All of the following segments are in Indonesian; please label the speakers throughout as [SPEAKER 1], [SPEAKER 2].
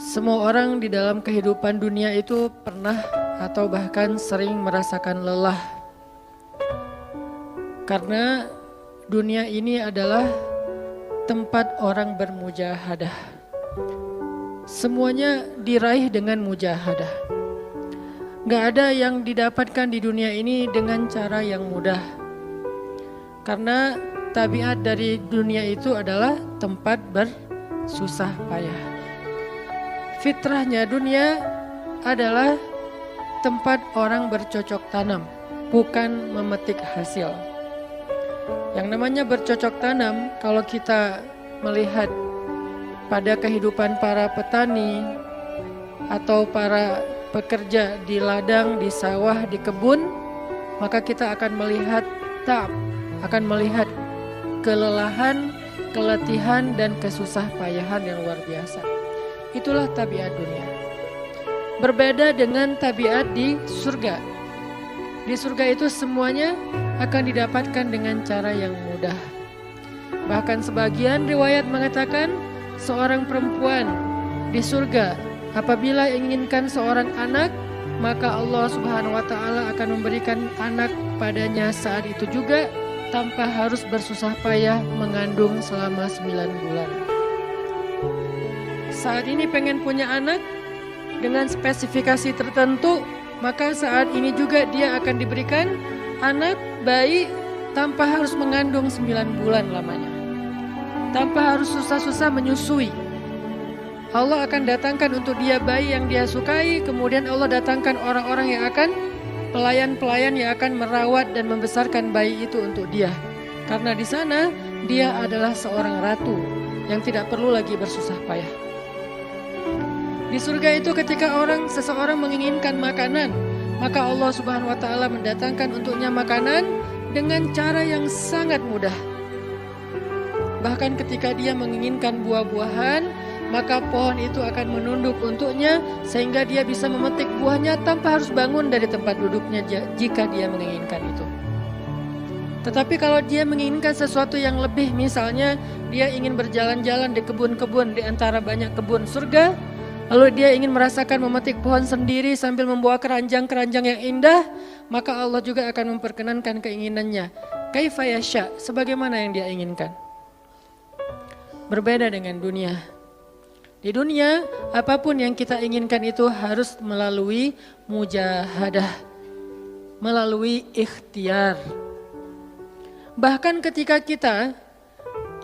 [SPEAKER 1] Semua orang di dalam kehidupan dunia itu pernah atau bahkan sering merasakan lelah. Karena dunia ini adalah tempat orang bermujahadah. Semuanya diraih dengan mujahadah. Gak ada yang didapatkan di dunia ini dengan cara yang mudah. Karena tabiat dari dunia itu adalah tempat bersusah payah. Fitrahnya dunia adalah tempat orang bercocok tanam, bukan memetik hasil. Yang namanya bercocok tanam, kalau kita melihat pada kehidupan para petani atau para pekerja di ladang, di sawah, di kebun, maka kita akan melihat akan melihat kelelahan, keletihan, dan kesusah payahan yang luar biasa. Itulah tabiat dunia. Berbeda dengan tabiat di surga. Di surga itu semuanya akan didapatkan dengan cara yang mudah. Bahkan sebagian riwayat mengatakan seorang perempuan di surga apabila inginkan seorang anak, maka Allah Subhanahu wa taala akan memberikan anak padanya saat itu juga tanpa harus bersusah payah mengandung selama 9 bulan. Saat ini pengen punya anak dengan spesifikasi tertentu, maka saat ini juga dia akan diberikan anak bayi tanpa harus mengandung 9 bulan lamanya. Tanpa harus susah-susah menyusui. Allah akan datangkan untuk dia bayi yang dia sukai, kemudian Allah datangkan orang-orang yang akan pelayan-pelayan yang akan merawat dan membesarkan bayi itu untuk dia. Karena di sana dia adalah seorang ratu yang tidak perlu lagi bersusah payah. Di surga itu ketika seseorang menginginkan makanan, maka Allah Subhanahu wa taala mendatangkan untuknya makanan dengan cara yang sangat mudah. Bahkan ketika dia menginginkan buah-buahan, maka pohon itu akan menunduk untuknya sehingga dia bisa memetik buahnya tanpa harus bangun dari tempat duduknya jika dia menginginkan itu. Tetapi kalau dia menginginkan sesuatu yang lebih, misalnya dia ingin berjalan-jalan di kebun-kebun di antara banyak kebun surga, lalu dia ingin merasakan memetik pohon sendiri sambil membawa keranjang-keranjang yang indah, maka Allah juga akan memperkenankan keinginannya. Kaifa yasha, sebagaimana yang dia inginkan. Berbeda dengan dunia. Di dunia, apapun yang kita inginkan itu harus melalui mujahadah, melalui ikhtiar. Bahkan ketika kita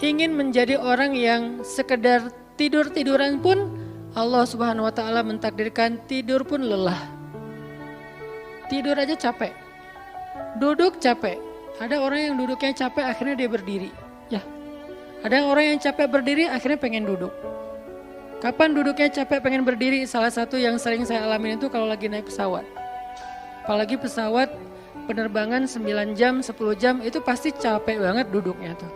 [SPEAKER 1] ingin menjadi orang yang sekedar tidur-tiduran pun, Allah Subhanahu wa taala mentakdirkan tidur pun lelah. Tidur aja capek. Duduk capek. Ada orang yang duduknya capek akhirnya dia berdiri. Ya. Ada orang yang capek berdiri akhirnya pengen duduk. Kapan duduknya capek pengen berdiri? Salah satu yang sering saya alamin itu kalau lagi naik pesawat. Apalagi pesawat penerbangan 9 jam, 10 jam itu pasti capek banget duduknya tuh.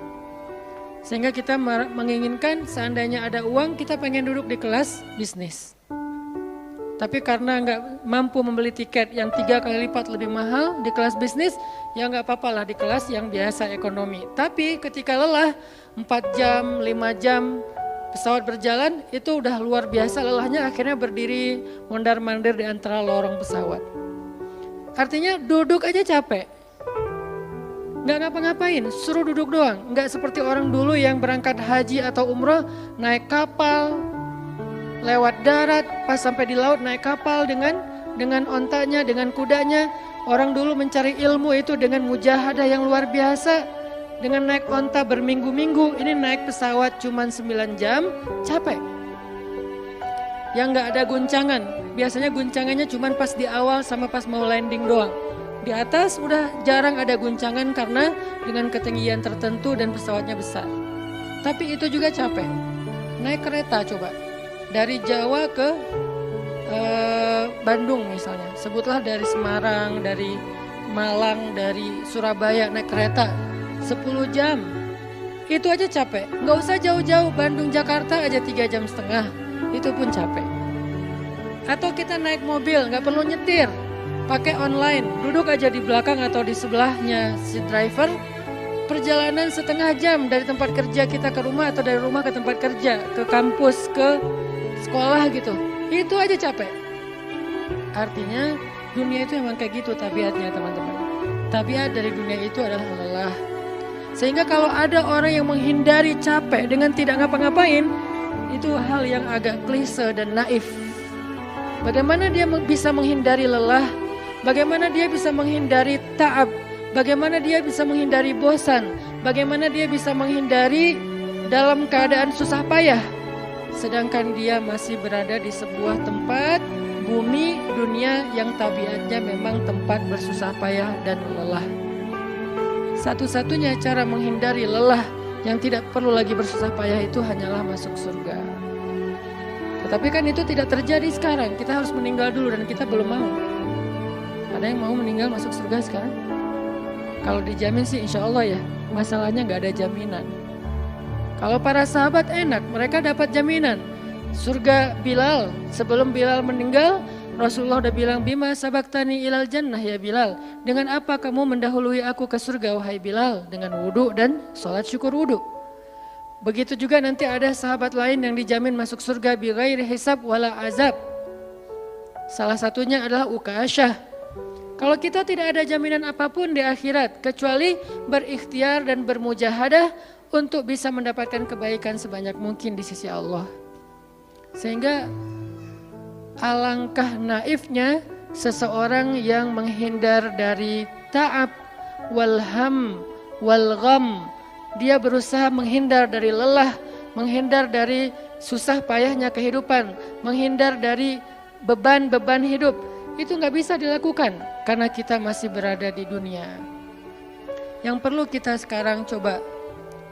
[SPEAKER 1] Sehingga kita menginginkan seandainya ada uang kita pengen duduk di kelas bisnis. Tapi karena nggak mampu membeli tiket yang 3 kali lipat lebih mahal di kelas bisnis, ya nggak apa-apa lah di kelas yang biasa ekonomi. Tapi ketika lelah 4 jam, 5 jam pesawat berjalan itu udah luar biasa lelahnya, akhirnya berdiri mondar-mandir di antara lorong pesawat. Artinya duduk aja capek. Gak ngapa-ngapain, suruh duduk doang. Gak seperti orang dulu yang berangkat haji atau umroh naik kapal, lewat darat, pas sampai di laut naik kapal dengan ontanya, dengan kudanya. Orang dulu mencari ilmu itu dengan mujahadah yang luar biasa. Dengan naik onta berminggu-minggu, ini naik pesawat cuma 9 jam, capek. Yang gak ada guncangan, biasanya guncangannya cuma pas di awal sama pas mau landing doang. Di atas udah jarang ada guncangan karena dengan ketinggian tertentu dan pesawatnya besar. Tapi itu juga capek. Naik kereta coba, dari Jawa ke Bandung misalnya. Sebutlah dari Semarang, dari Malang, dari Surabaya naik kereta 10 jam. Itu aja capek. Gak usah jauh-jauh, Bandung Jakarta aja 3,5 jam. Itu pun capek. Atau kita naik mobil, gak perlu nyetir, pakai online, duduk aja di belakang atau di sebelahnya si driver. Perjalanan setengah jam dari tempat kerja kita ke rumah atau dari rumah ke tempat kerja, ke kampus, ke sekolah gitu. Itu aja capek. Artinya dunia itu emang kayak gitu tabiatnya teman-teman. Tabiat dari dunia itu adalah lelah. Sehingga kalau ada orang yang menghindari capek dengan tidak ngapa-ngapain, itu hal yang agak klise dan naif. Bagaimana dia bisa menghindari lelah? Bagaimana dia bisa menghindari ta'ab? Bagaimana dia bisa menghindari bosan? Bagaimana dia bisa menghindari dalam keadaan susah payah? Sedangkan dia masih berada di sebuah tempat, bumi, dunia yang tabiatnya memang tempat bersusah payah dan lelah. Satu-satunya cara menghindari lelah yang tidak perlu lagi bersusah payah itu hanyalah masuk surga. Tetapi kan itu tidak terjadi sekarang. Kita harus meninggal dulu dan kita belum mau. Ada yang mau meninggal masuk surga sekarang? Kalau dijamin sih insya Allah ya. Masalahnya gak ada jaminan. Kalau para sahabat enak, mereka dapat jaminan. Surga Bilal, sebelum Bilal meninggal, Rasulullah udah bilang, Bima sabaktani ilal jannah ya Bilal. Dengan apa kamu mendahului aku ke surga wahai Bilal? Dengan wudu dan sholat syukur wudu. Begitu juga nanti ada sahabat lain yang dijamin masuk surga bighairi hisab wala azab. Salah satunya adalah Ukasyah. Kalau kita tidak ada jaminan apapun di akhirat kecuali berikhtiar dan bermujahadah untuk bisa mendapatkan kebaikan sebanyak mungkin di sisi Allah. Sehingga alangkah naifnya seseorang yang menghindar dari ta'ab wal ham wal gham. Dia berusaha menghindar dari lelah, menghindar dari susah payahnya kehidupan, menghindar dari beban-beban hidup. Itu gak bisa dilakukan karena kita masih berada di dunia. Yang perlu kita sekarang coba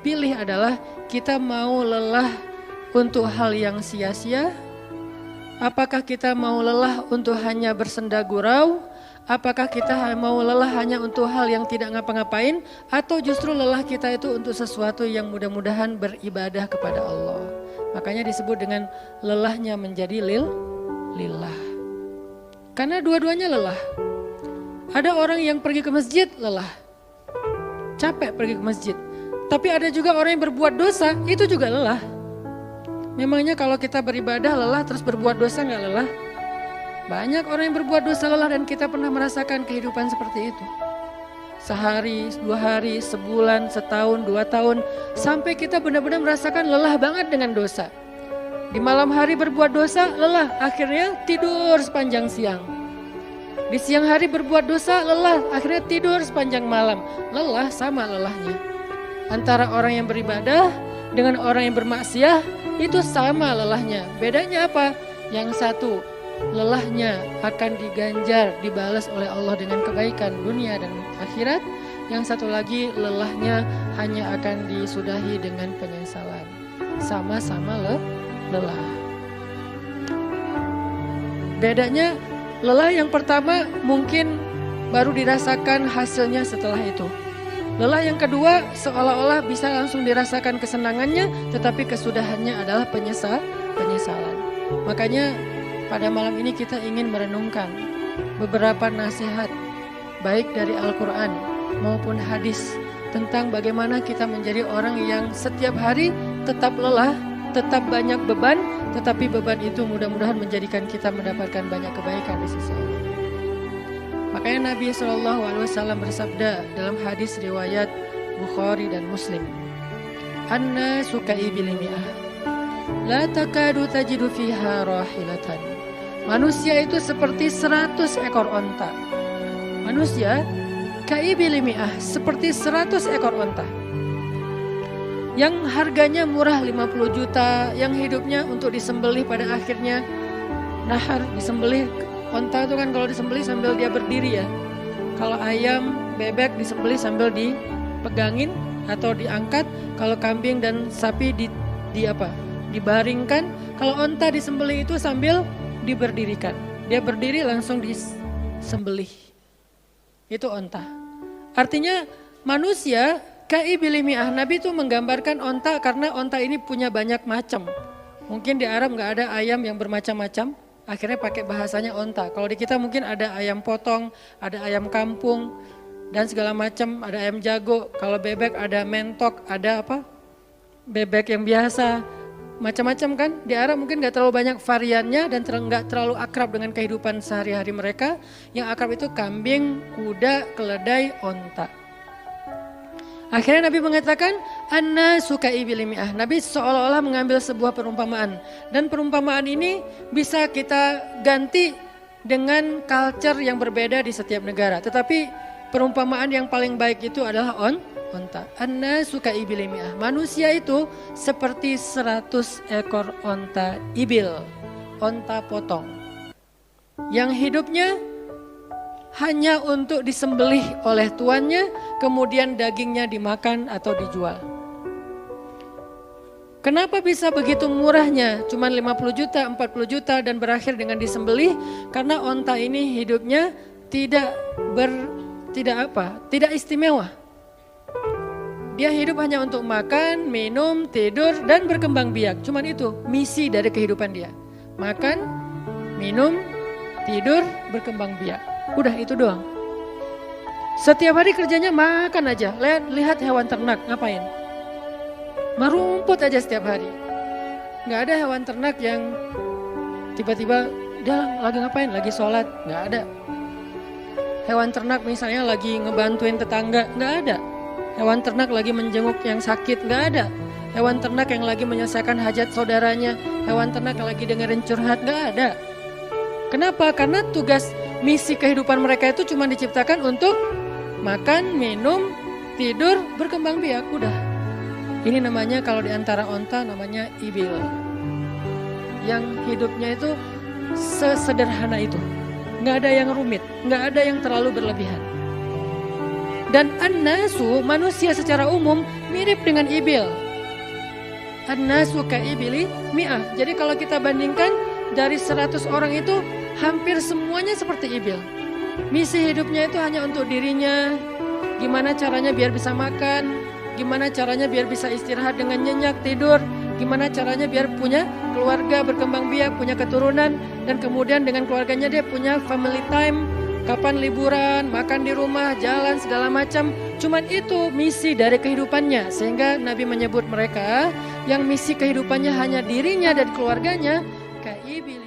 [SPEAKER 1] pilih adalah kita mau lelah untuk hal yang sia-sia? Apakah kita mau lelah untuk hanya bersenda gurau? Apakah kita mau lelah hanya untuk hal yang tidak ngapa-ngapain? Atau justru lelah kita itu untuk sesuatu yang mudah-mudahan beribadah kepada Allah? Makanya disebut dengan lelahnya menjadi lillah. Karena dua-duanya lelah. Ada orang yang pergi ke masjid lelah. Capek pergi ke masjid. Tapi ada juga orang yang berbuat dosa, itu juga lelah. Memangnya kalau kita beribadah lelah terus berbuat dosa gak lelah? Banyak orang yang berbuat dosa lelah dan kita pernah merasakan kehidupan seperti itu. Sehari, 2 hari, sebulan, setahun, 2 tahun. Sampai kita benar-benar merasakan lelah banget dengan dosa. Di malam hari berbuat dosa lelah, akhirnya tidur sepanjang siang. Di siang hari berbuat dosa lelah, akhirnya tidur sepanjang malam. Lelah sama lelahnya. Antara orang yang beribadah dengan orang yang bermaksiat itu sama lelahnya. Bedanya apa? Yang satu lelahnya akan diganjar, dibalas oleh Allah dengan kebaikan dunia dan akhirat. Yang satu lagi lelahnya hanya akan disudahi dengan penyesalan. Sama-sama lelah. Bedanya lelah yang pertama mungkin baru dirasakan hasilnya setelah itu. Lelah yang kedua seolah-olah bisa langsung dirasakan kesenangannya, tetapi kesudahannya adalah penyesalan. Makanya pada malam ini kita ingin merenungkan beberapa nasihat baik dari Al-Quran maupun hadis tentang bagaimana kita menjadi orang yang setiap hari tetap lelah, tetap banyak beban, tetapi beban itu mudah-mudahan menjadikan kita mendapatkan banyak kebaikan di sisi Allah. Makanya Nabi SAW bersabda dalam hadis riwayat Bukhari dan Muslim, An-nasu ka'ibili mi'ah, la takadu tajidu fiha rahilatan. Manusia itu seperti 100 ekor onta. Manusia ka'ibili mi'ah, seperti 100 ekor onta. Yang harganya murah 50 juta, yang hidupnya untuk disembelih pada akhirnya nahar, disembelih. Onta itu kan kalau disembelih sambil dia berdiri ya. Kalau ayam, bebek disembelih sambil dipegangin atau diangkat. Kalau kambing dan sapi dibaringkan. Kalau onta disembelih itu sambil diberdirikan. Dia berdiri langsung disembelih. Itu onta. Artinya manusia ka'ibili mi'ah. Nabi itu menggambarkan onta karena onta ini punya banyak macam. Mungkin di Arab gak ada ayam yang bermacam-macam. Akhirnya pakai bahasanya onta. Kalau di kita mungkin ada ayam potong, ada ayam kampung, dan segala macam. Ada ayam jago. Kalau bebek ada mentok, ada apa? Bebek yang biasa. macam-macam kan. Di Arab mungkin gak terlalu banyak variannya dan gak terlalu akrab dengan kehidupan sehari-hari mereka. Yang akrab itu kambing, kuda, keledai, onta. Akhirnya Nabi mengatakan, Anna sukai bilimi'ah. Nabi seolah-olah mengambil sebuah perumpamaan. Dan perumpamaan ini bisa kita ganti dengan culture yang berbeda di setiap negara. Tetapi perumpamaan yang paling baik itu adalah onta. Anna sukai bilimi'ah. Manusia itu seperti 100 ekor onta ibil. Onta potong. Yang hidupnya hanya untuk disembelih oleh tuannya, kemudian dagingnya dimakan atau dijual. Kenapa bisa begitu murahnya? Cuman 50 juta, 40 juta dan berakhir dengan disembelih? Karena onta ini hidupnya tidak istimewa. Dia hidup hanya untuk makan, minum, tidur, dan berkembang biak. Cuman itu misi dari kehidupan dia. Makan, minum, tidur, berkembang biak. Udah itu doang. Setiap hari kerjanya makan aja. Lihat hewan ternak ngapain? Merumput aja setiap hari. Gak ada hewan ternak yang tiba-tiba dia lagi ngapain? Lagi sholat. Gak ada. Hewan ternak misalnya lagi ngebantuin tetangga. Gak ada. Hewan ternak lagi menjenguk yang sakit. Gak ada. Hewan ternak yang lagi menyelesaikan hajat saudaranya. Hewan ternak yang lagi dengerin curhat. Gak ada. Kenapa? Karena tugas misi kehidupan mereka itu cuma diciptakan untuk makan, minum, tidur, berkembang biak, udah. Ini namanya kalau di antara onta namanya ibil. Yang hidupnya itu sesederhana itu. Nggak ada yang rumit, nggak ada yang terlalu berlebihan. Dan an-nasu, manusia secara umum mirip dengan ibil. An-nasu ka'ibili mi'ah. Jadi kalau kita bandingkan dari 100 orang itu hampir semuanya seperti ibil. Misi hidupnya itu hanya untuk dirinya. Gimana caranya biar bisa makan. Gimana caranya biar bisa istirahat dengan nyenyak, tidur. Gimana caranya biar punya keluarga, berkembang biak, punya keturunan. Dan kemudian dengan keluarganya dia punya family time. Kapan liburan, makan di rumah, jalan, segala macam. Cuman itu misi dari kehidupannya. Sehingga Nabi menyebut mereka yang misi kehidupannya hanya dirinya dan keluarganya. Ka'ibili.